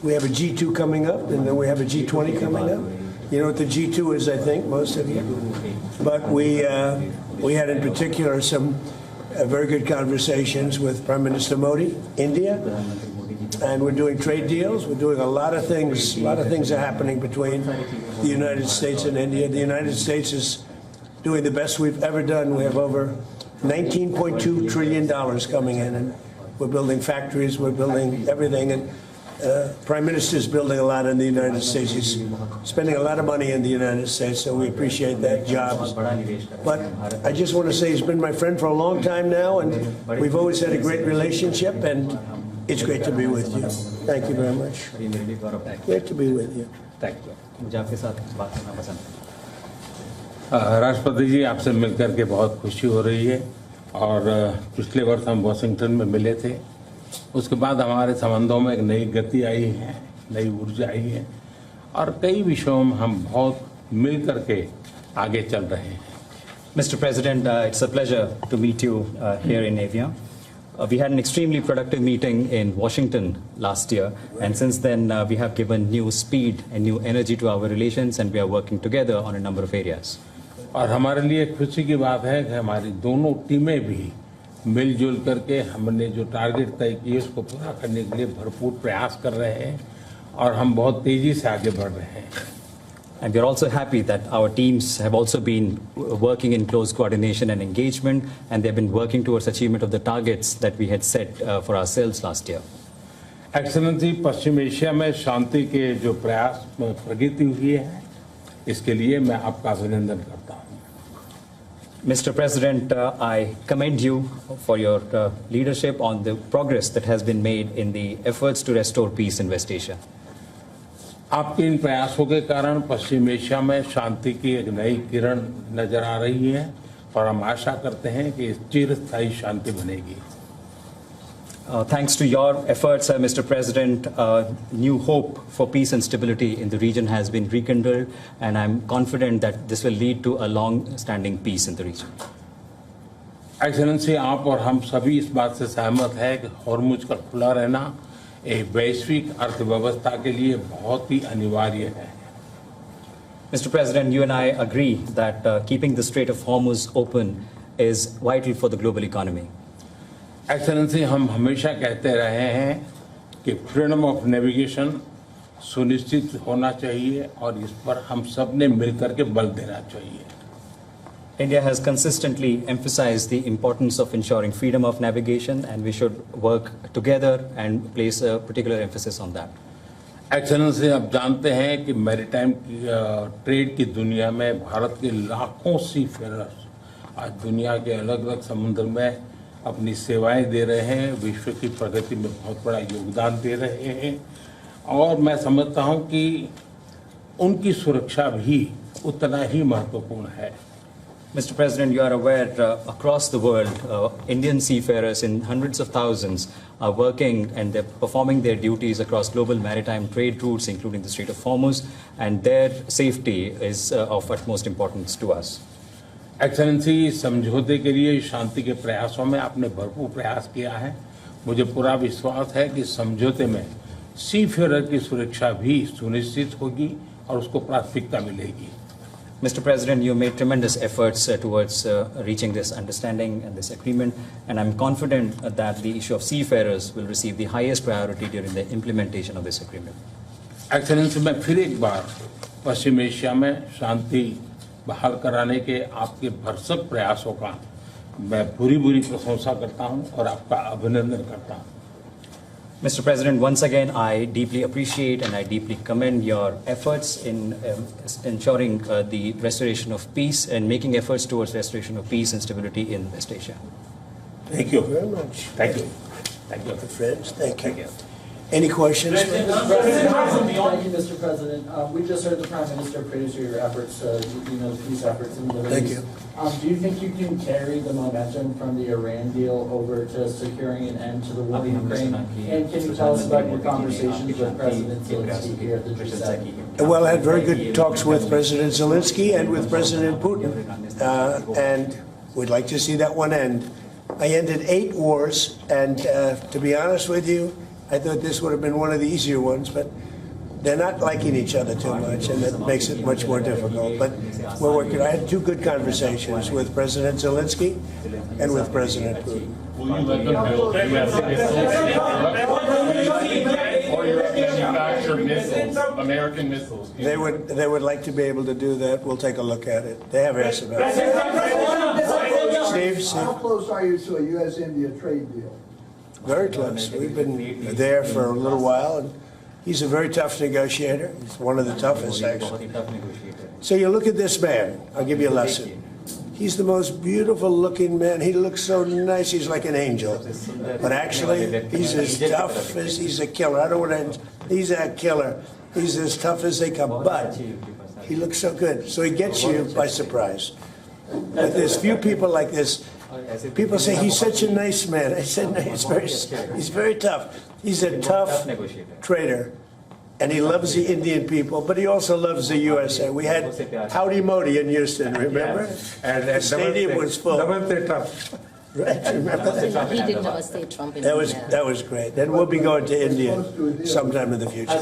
we have a G2 coming up, and then we have a G20 coming up. You know what the G2 is, I think, most of you. But we had in particular some very good conversations with Prime Minister Modi, India, and we're doing trade deals. We're doing a lot of things. A lot of things are happening between the United States and India. The United States is doing the best we've ever done. We have over $19.2 trillion coming in, and we're building factories. We're building everything, and Prime Minister is building a lot in the United States. He's spending a lot of money in the United States, so we appreciate that, jobs. But I just want to say he's been my friend for a long time now, and we've always had a great relationship, and it's great to be with you. Thank you very much. Great to be with you. Thank you. मुझे आपके साथ बात करना पसंद है। राष्ट्रपति जी, आपसे मिलकर के बहुत खुशी हो रही है और पिछले वर्ष हम वाशिंगटन में मिले थे। उसके बाद हमारे संबंधों में एक नई गति आई है, नई ऊर्जा आई है और कई विषयों में हम बहुत मिल करके आगे चल रहे हैं। Mr. President, it's a pleasure to meet you here in Avia. We had an extremely productive meeting in Washington last year, and since then we have given new speed and new energy to our relations, and we are working together on a number of areas. और हमारे लिए खुशी की बात है कि हमारी दोनों टीमें भी मिलजुल करके हमने जो टारगेट तय किए उसको पूरा करने के लिए भरपूर प्रयास कर रहे हैं और हम बहुत तेजी से आगे बढ़ रहे हैं। And we are also happy that our teams have also been working in close coordination and engagement, and they have been working towards achievement of the targets that we had set for ourselves last year. Excellency, Paschim Asia में शांति के जो प्रयास में प्रगति हुई है, इसके लिए मैं आपका अभिनंदन करता हूँ। Mr. President, I commend you for your leadership on the progress that has been made in the efforts to restore peace in West Asia. आपके इन प्रयासों के कारण पश्चिम एशिया में शांति की एक नई किरण नजर आ रही है और हम आशा करते हैं कि चिरस्थायी शांति बनेगी। Thanks to your efforts, Mr. President, new hope for peace and stability in the region has been rekindled, and I'm confident that this will lead to a long-standing peace in the region. Excellency, आप और हम सभी इस बात से सहमत हैं कि हॉर्मुज का खुला रहना एक वैश्विक अर्थव्यवस्था के लिए बहुत ही अनिवार्य है। Mr. President, you and I agree that keeping the Strait of Hormuz open is vital for the global economy. Excellency, हम हमेशा कहते रहे हैं कि फ्रीडम ऑफ नेविगेशन सुनिश्चित होना चाहिए और इस पर हम सब ने मिलकर के बल देना चाहिए। India has consistently emphasized the importance of ensuring freedom of navigation, and we should work together and place a particular emphasis on that. Excellency, आप जानते हैं कि मैरीटाइम ट्रेड की दुनिया में भारत के लाखों सी फेरर्स आज दुनिया के अलग अलग समुद्र में अपनी सेवाएं दे रहे हैं, विश्व की प्रगति में बहुत बड़ा योगदान दे रहे हैं और मैं समझता हूं कि उनकी सुरक्षा भी उतना ही महत्वपूर्ण है। Mr. President, you are aware across the world, Indian seafarers in hundreds of thousands are working and they're performing their duties across global maritime trade routes, including the Strait of Hormuz, and their safety is of utmost importance to us. Excellency, समझौते के लिए शांति के प्रयासों में आपने भरपूर प्रयास किया है। मुझे पूरा विश्वास है कि समझौते में सीफेरर की सुरक्षा भी सुनिश्चित होगी और उसको प्राथमिकता मिलेगी। Mr. President, you made tremendous efforts towards reaching this understanding and this agreement, and I'm confident that the issue of seafarers will receive the highest priority during the implementation of this agreement. Excellency, मैं फिर एक बार पश्चिम Asia में शांति बहाल कराने के आपके भरसक प्रयासों का मैं पूरी प्रशंसा करता हूं और आपका अभिनंदन करता हूं। Mr. President, once again, I deeply appreciate and I deeply commend your efforts in ensuring the restoration of peace and making efforts towards restoration of peace and stability in West Asia. Thank you very much. Thank you. Thank you. Friends, thank you. Any questions? Thank you, Mr. President. We just heard the Prime Minister praise your efforts, the peace efforts in the Middle Thank East. you. Do you think you can carry the momentum from the Iran deal over to securing an end to the war in Ukraine? And can you tell us about your conversations with President Zelensky here at the G7? Well, I had very good talks with President Zelensky and with President Putin, and we'd like to see that one end. I ended 8 wars, and to be honest with you, I thought this would have been one of the easier ones, but they're not liking each other too much, and that makes it much more difficult. But we're working. I had two good conversations with President Zelensky and with President Putin. Will you let them build U.S. missiles or manufacture missiles, American missiles? They would like to be able to do that. We'll take a look at it. They have asked about it. Steve? How close are you to a U.S.-India trade deal? Very close. We've been there for a little while, and he's a very tough negotiator. He's one of the toughest, actually. So you look at this man. I'll give you a lesson. He's the most beautiful-looking man. He looks so nice. He's like an angel. But actually, he's as tough as he's a killer. I don't want to. He's a killer. He's as tough as they come. But he looks so good. So he gets you by surprise. But there's few people like this. People say he's such a nice man. I said no, he's very tough. He's a tough trader, and he loves the Indian people, but he also loves the USA. We had Howdy Modi in Houston, remember? And the stadium was full. Right, remember that? He did Namaste Trump in That was India. that was great. Then we'll be going to India sometime in the future.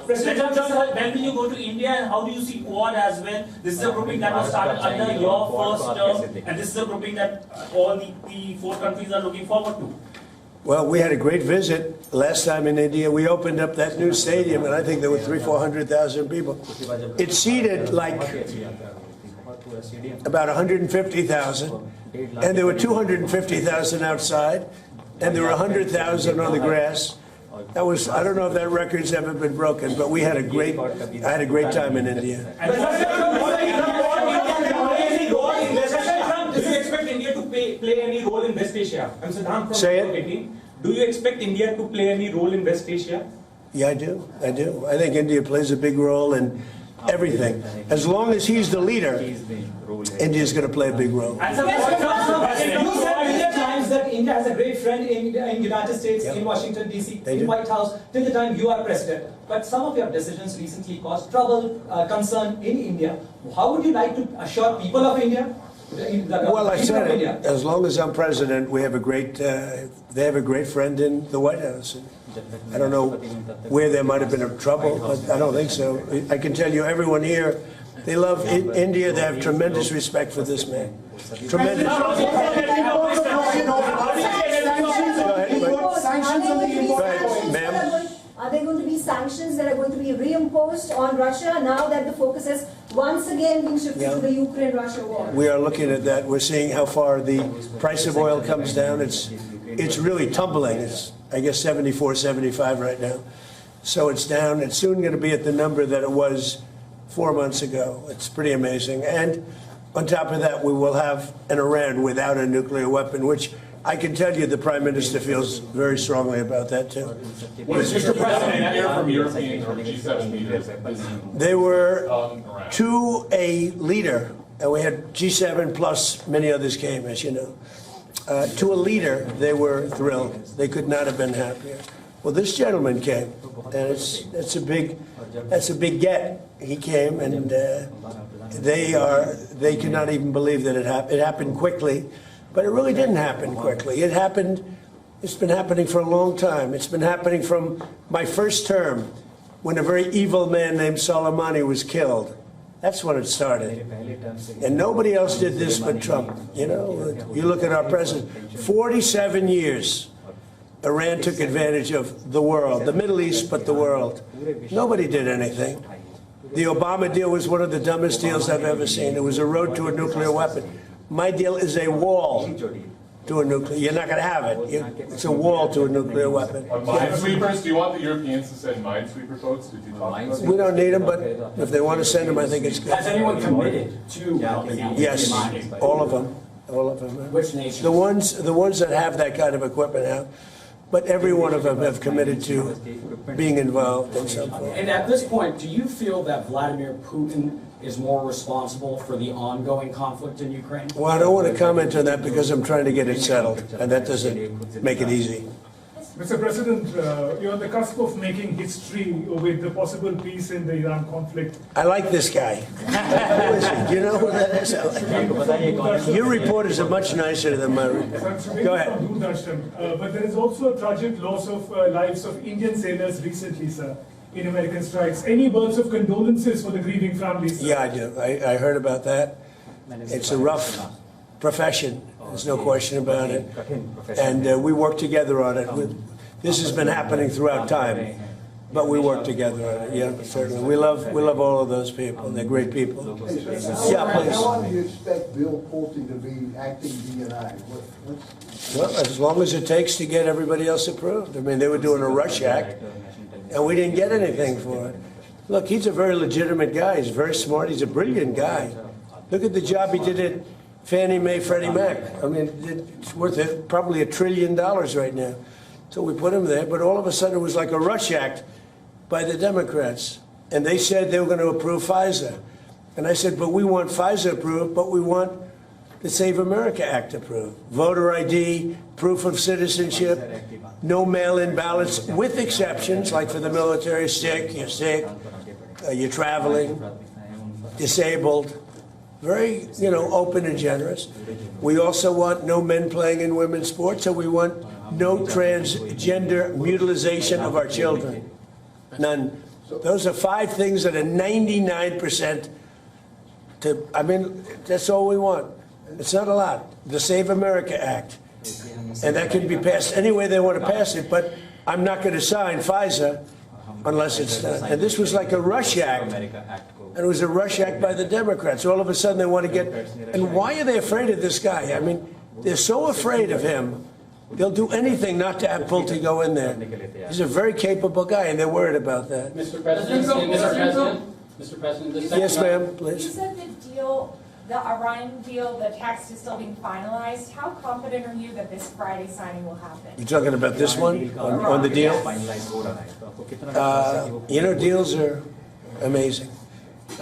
President Trump, when will you go to India, and how do you see Quad as well? This is a grouping that was started under your first term, and this is a grouping that all the four countries are looking forward to. Well, we had a great visit last time in India. We opened up that new stadium, and I think there were 400,000 people. It seated like about 150,000, and there were 250,000 outside, and there were 100,000 on the grass. That was, I don't know if that record's ever been broken, but I had a great time in India. Do you expect India to play any role in West Asia? I'm Saddam from Say it. Do you expect India to play any role in West Asia? Yeah, I do. I do. I think India plays a big role in everything. As long as he's the leader, India's going to play a big role. And some times that India has a great friend in United States, in Washington, D.C., They in do. White House, till the time you are president. But some of your decisions recently caused trouble, concern in India. How would you like to assure people of India? Well, I said it. As long as I'm president, we have a great. They have a great friend in the White House. I don't know where there might have been a trouble, but I don't think so. I can tell you, everyone here, they love India. They have tremendous respect for this man. Tremendous. Ma'am. Are there going to be sanctions that are going to be reimposed on Russia now that the focus has once again been shifted to the Ukraine-Russia war? We are looking at that. We're seeing how far the price of oil comes down. It's really tumbling. It's, I guess, 74, 75 right now. So it's down. It's soon going to be at the number that it was 4 months ago. It's pretty amazing. And on top of that, we will have an Iran without a nuclear weapon, which I can tell you the Prime Minister feels very strongly about that, too. What is Mr. President hear from European or G7 leaders? They were to a leader, and we had G7 plus many others came, as you know. To a leader, they were thrilled. They could not have been happier. Well, this gentleman came, and that's a big get. He came, and they could not even believe that it happened. It happened quickly, but it really didn't happen quickly. It happened. It's been happening for a long time. It's been happening from my first term, when a very evil man named Soleimani was killed. That's when it started. And nobody else did this but Trump. You know, you look at our president, 47 years, Iran took advantage of the world, the Middle East, but the world. Nobody did anything. The Obama deal was one of the dumbest deals I've ever seen. It was a road to a nuclear weapon. My deal is a wall to a nuclear. You're not going to have it. It's a wall to a nuclear weapon. Minesweepers? Do you want the Europeans to send minesweeper boats? Did you talk about that? We don't need them, but if they want to send them, I think it's good. Has anyone committed to helping out? Yes, all of them. All of them. Which nations? The ones that have that kind of equipment have. But every one of them have committed to being involved in some form. And at this point, do you feel that Vladimir Putin is more responsible for the ongoing conflict in Ukraine? Well, I don't want to comment on that because I'm trying to get it settled, and that doesn't make it easy. Mr. President, you're on the cusp of making history with the possible peace in the Iran conflict. I like this guy. Who is he? Do you know who that is? Your reporters are much nicer than my reporters. Go ahead. But there is also a tragic loss of lives of Indian sailors recently, sir, in American strikes. Any words of condolences for the grieving families, sir? Yeah, I do. I heard about that. It's a rough profession. There's no question about it. And we work together on it. This has been happening throughout time, but we work together on it. Yeah, certainly. We love all of those people. They're great people. Yeah, please. How long do you expect Bill Pulte to be acting DNI? Well, as long as it takes to get everybody else approved. I mean, they were doing a rush act, and we didn't get anything for it. Look, he's a very legitimate guy. He's very smart. He's a brilliant guy. Look at the job he did at Fannie Mae, Freddie Mac. I mean, it's worth probably $1 trillion right now. So we put him there, but all of a sudden it was like a rush act by the Democrats. And they said they were going to approve FISA. And I said, but we want FISA approved, but we want the Save America Act approved. Voter ID, proof of citizenship, no mail-in ballots, with exceptions, like for the military, you're sick, you're traveling, disabled. Very, open and generous. We also want no men playing in women's sports, and we want no transgender mutilization of our children. None. Those are 5 things that are 99% that's all we want. It's not a lot. The Save America Act. And that can be passed any way they want to pass it, but I'm not going to sign FISA unless it's done. And this was like a rush act. And it was a rush act by the Democrats. All of a sudden they want to get... And why are they afraid of this guy? I mean, they're so afraid of him, they'll do anything not to have Pulte go in there. He's a very capable guy, and they're worried about that. Mr. President, Mr. President, yes, ma'am, please. You said the Iran deal, the text is still being finalized. How confident are you that this Friday signing will happen? You're talking about this one, on the deal? Deals are amazing.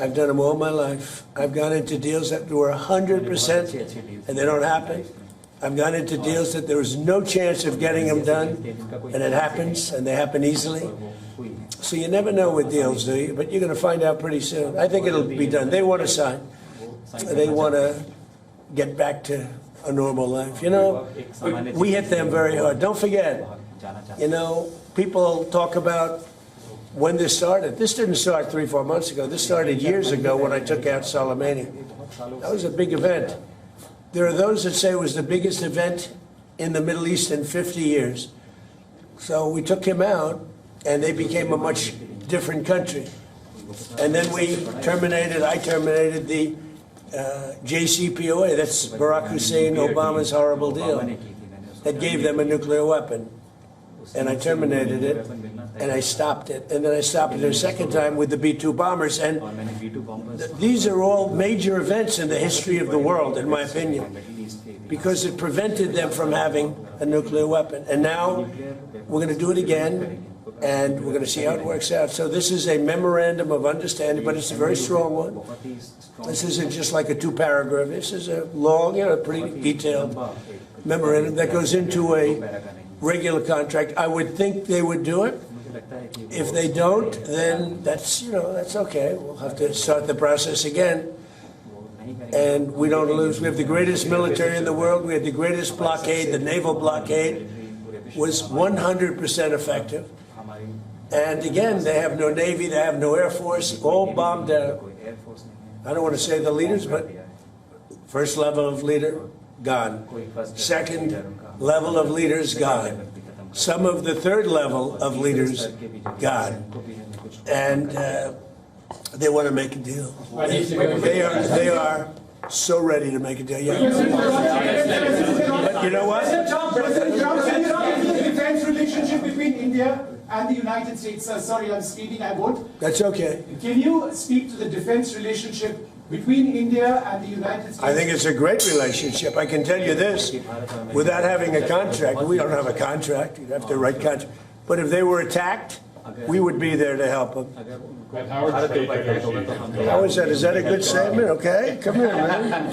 I've done them all my life. I've gone into deals that were 100% and they don't happen. I've gone into deals that there was no chance of getting them done, and it happens, and they happen easily. So you never know with deals, do you? But you're going to find out pretty soon. I think it'll be done. They want to sign. They want to get back to a normal life. We hit them very hard. Don't forget, people talk about when this started. This didn't start 3-4 months ago. This started years ago when I took out Soleimani. That was a big event. There are those that say it was the biggest event in the Middle East in 50 years. So we took him out, and they became a much different country. And then I terminated the JCPOA, that's Barack Hussein Obama's horrible deal, that gave them a nuclear weapon. And I terminated it, and I stopped it. And then I stopped it a second time with the B-2 bombers. And these are all major events in the history of the world, in my opinion, because it prevented them from having a nuclear weapon. And now we're going to do it again, and we're going to see how it works out. So this is a memorandum of understanding, but it's a very strong one. This isn't just like a 2-paragraph. This is a long, pretty detailed memorandum that goes into a regular contract. I would think they would do it. If they don't, then that's okay. We'll have to start the process again. And we don't lose. We have the greatest military in the world. We had the greatest blockade. The naval blockade was 100% effective. And again, they have no Navy, they have no Air Force, all bombed out. I don't want to say the leaders, but first level of leader, gone. Second level of leaders, gone. Some of the third level of leaders, gone. And they want to make a deal. They are so ready to make a deal. Yeah. But you know what? President Trump said the defense relationship between India and the United States. Sorry, I'm speaking, I won't. That's okay. Can you speak to the defense relationship between India and the United States? I think it's a great relationship. I can tell you this, without having a contract, we don't have a contract, you'd have to write contract. But if they were attacked, we would be there to help them. And how are trade negotiations? How is that? Is that a good statement? Okay, come here, man.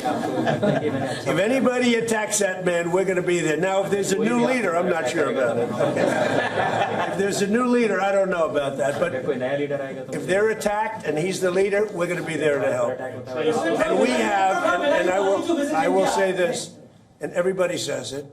If anybody attacks that man, we're going to be there. Now, if there's a new leader, I'm not sure about it. Okay. If there's a new leader, I don't know about that. But if they're attacked and he's the leader, we're going to be there to help. And we have, and I will say this, and everybody says it.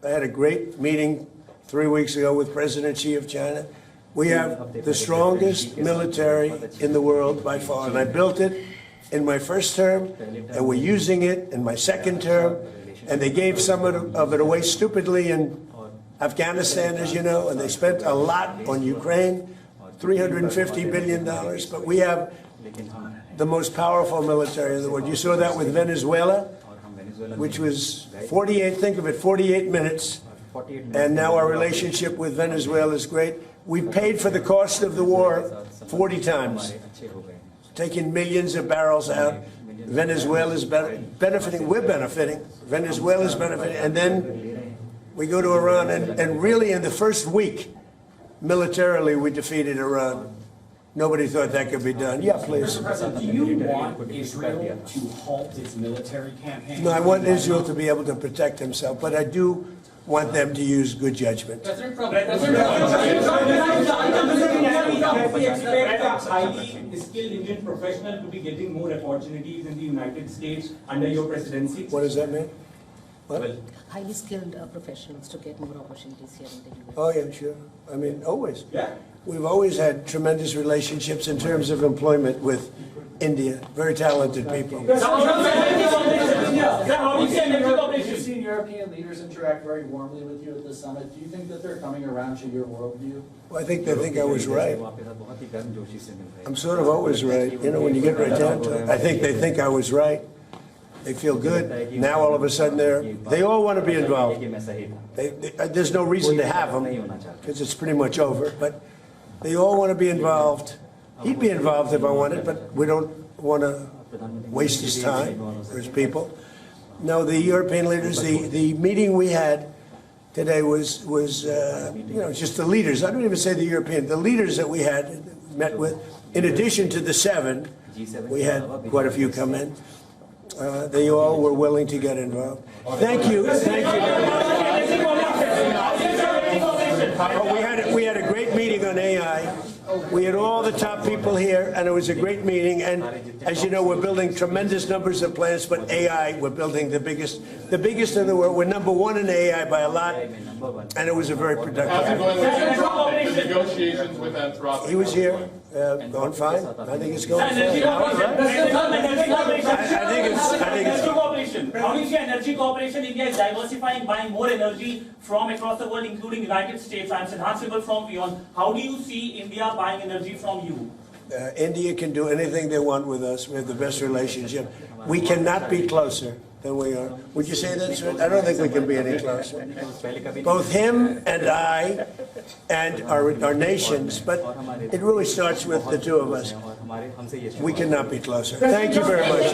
I had a great meeting 3 weeks ago with President Xi of China. We have the strongest military in the world by far, and I built it in my first term, and we're using it in my second term, and they gave some of it away stupidly in Afghanistan, as you know, and they spent a lot on Ukraine, $350 billion, but we have the most powerful military in the world. You saw that with Venezuela, which was 48 minutes, and now our relationship with Venezuela is great. We paid for the cost of the war 40 times, taking millions of barrels out. Venezuela's benefiting, we're benefiting, Venezuela's benefiting, and then we go to Iran, and really in the first week, militarily, we defeated Iran. Nobody thought that could be done. Yeah, please. Mr. President, do you want Israel to halt its military campaign? No, I want Israel to be able to protect himself, but I do want them to use good judgment. President Trump, we expect a highly skilled Indian professional to be getting more opportunities in the United States under your presidency. What does that mean? What? Well, highly skilled professionals to get more opportunities here in the US. Oh, yeah, sure. I mean, always. Yeah. We've always had tremendous relationships in terms of employment with India. Very talented people. You've seen European leaders interact very warmly with you at the summit. Do you think that they're coming around to your worldview? Well, I think they think I was right. I'm sort of always right. You know, when you get right down to it, I think they think I was right. They feel good. Now all of a sudden they all want to be involved. There's no reason to have them because it's pretty much over. But they all want to be involved. He'd be involved if I wanted, but we don't want to waste his time or his people. No, the European leaders, the meeting we had today was you know, just the leaders. I don't even say the European, the leaders that we had met with. In addition to the 7, we had quite a few come in. They all were willing to get involved. Thank you. Thank you. We had a great meeting on AI. We had all the top people here, and it was a great meeting. And as you know, we're building tremendous numbers of plants, but AI, we're building the biggest in the world. We're #1 in AI by a lot, and it was a very productive. How's it going with the negotiations with Anthropic? He was here, going fine. I think it's going fine. Energy cooperation. How do you see energy cooperation? India is diversifying, buying more energy from across the world, including United States. I'm enhanceable from WION. How do you see India buying energy from you? India can do anything they want with us. We have the best relationship. We cannot be closer than we are. Would you say that, sir? I don't think we can be any closer. Both him and I and our nations, but it really starts with the two of us. We cannot be closer. Thank you very much.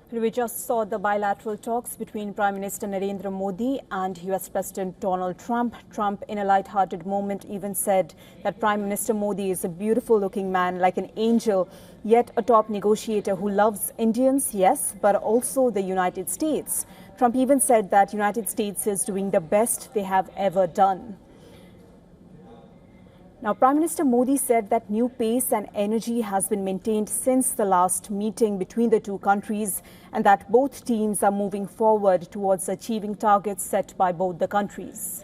We just saw the bilateral talks between Prime Minister Narendra Modi and US President Donald Trump. Trump, in a light-hearted moment, even said that Prime Minister Modi is a beautiful-looking man, like an angel, yet a top negotiator who loves Indians, yes, but also the United States. Trump even said that United States is doing the best they have ever done. Now, Prime Minister Modi said that new pace and energy has been maintained since the last meeting between the two countries and that both teams are moving forward towards achieving targets set by both the countries.